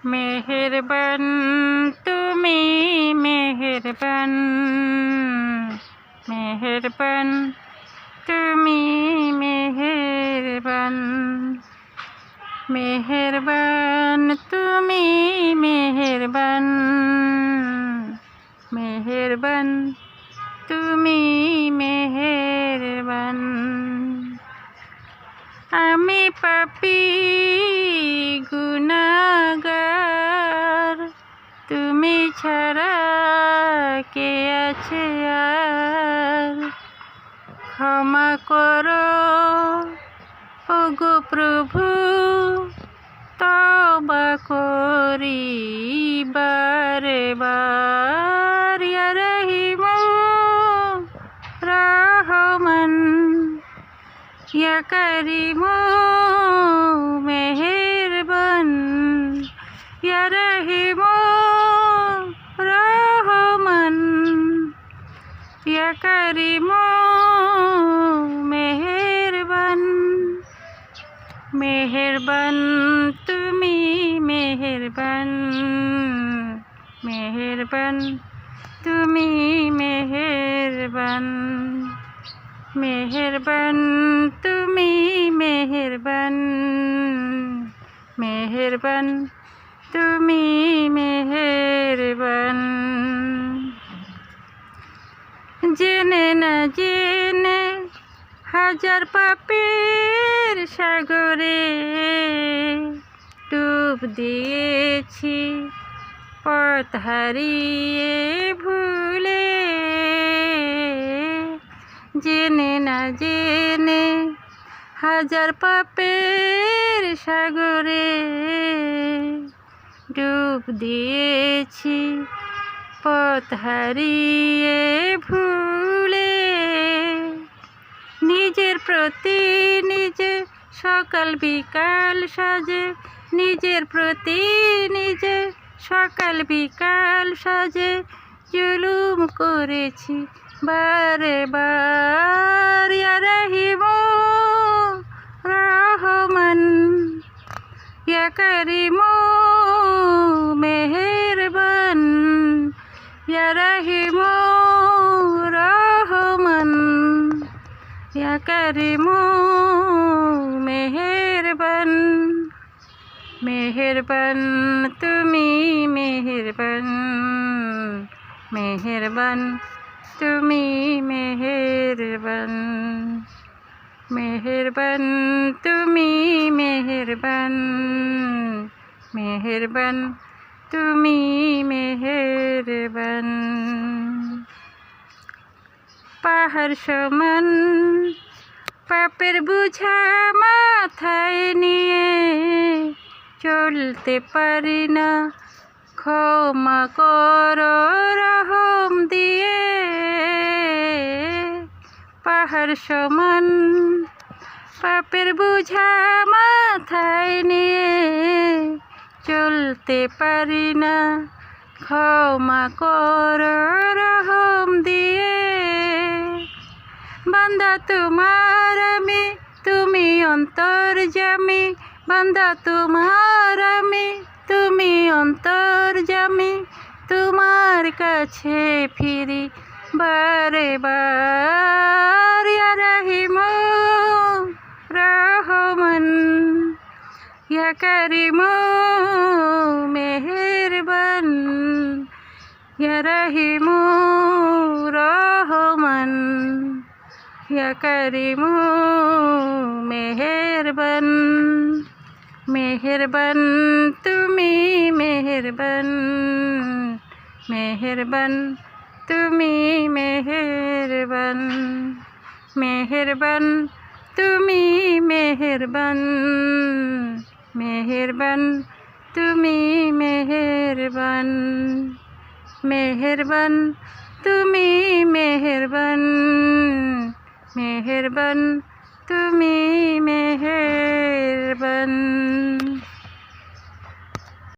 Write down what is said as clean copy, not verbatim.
মেহেরবান তুমি মেহেরবান, মেহেরবান তুমি মেহেরবান, মেহেরবান তুমি মেহেরবান, মেহেরবান তুমি মেহেরবান। আমি পাপী গুনাহগার, তুমি ছাড়া কে আছে আর? ক্ষমা করো ওগো প্রভু, তওবা করি বারে বার। ইয়া রহিম রহমান, ইয়া করিম মেহেরবান, ইয়া রহিম রহমান, ইয়া করিম মেহেরবান। মেহেরবান তুমি মেহেরবান, মেহেরবান তুমি মেহেরবান, মেহেরবান তুমি মেহেরবান, মেহেরবান তুমি মেহেরবান। জেনে না জেনে হাজার পাপের সাগরে ডুব দিয়েছি, পথ হারিয়ে ভুলে। জেনে না জেনে হাজার পাপের সাগরে ডুব দিয়েছি, পথ হারিয়ে ভুলে। নিজের প্রতি নিজে সকাল বিকাল সাজে, নিজের প্রতি নিজে সকাল বিকাল সাজে জুলুম করেছি বারে বার। ইয়া রহিম রহমান, ইয়া করিম মেহেরবান, ইয়া রহিম রহমান, ইয়া করিম মেহেরবান। মেহেরবান তুমি মেহেরবান, মেহেরবান তুমি মেহেরবান, মেহেরবান তুমি মেহেরবান, মেহেরবান তুমি মেহেরবান। পাহাড় সমান পাপের বোঝা মাথায় নিয়ে চলতে পারি না, ক্ষমা করো রহম দিয়ে। পাহাড় সমান পাপের বোঝা মাথায় নিয়ে চলতে পারি না, ক্ষমা করো রহম দিয়ে। বান্দা তোমার আমি, তুমি অন্তর্যামী, বান্দা তোমার আমি, তুমি অন্তর্যামী। তোমার কাছে ফিরি বারে বার। ইয়া রহিম রহমান, ইয়া করিম মেহেরবান, ইয়া রহিম রহমান, ইয়া করিম মেহেরবান। মেহেরবান তুমি মেহেরবান, মেহেরবান তুমি মেহেরবান, মেহেরবান তুমি মেহেরবান, মেহেরবান তুমি মেহেরবান, মেহেরবান তুমি মেহেরবান, মেহেরবান তুমি মেহেরবান।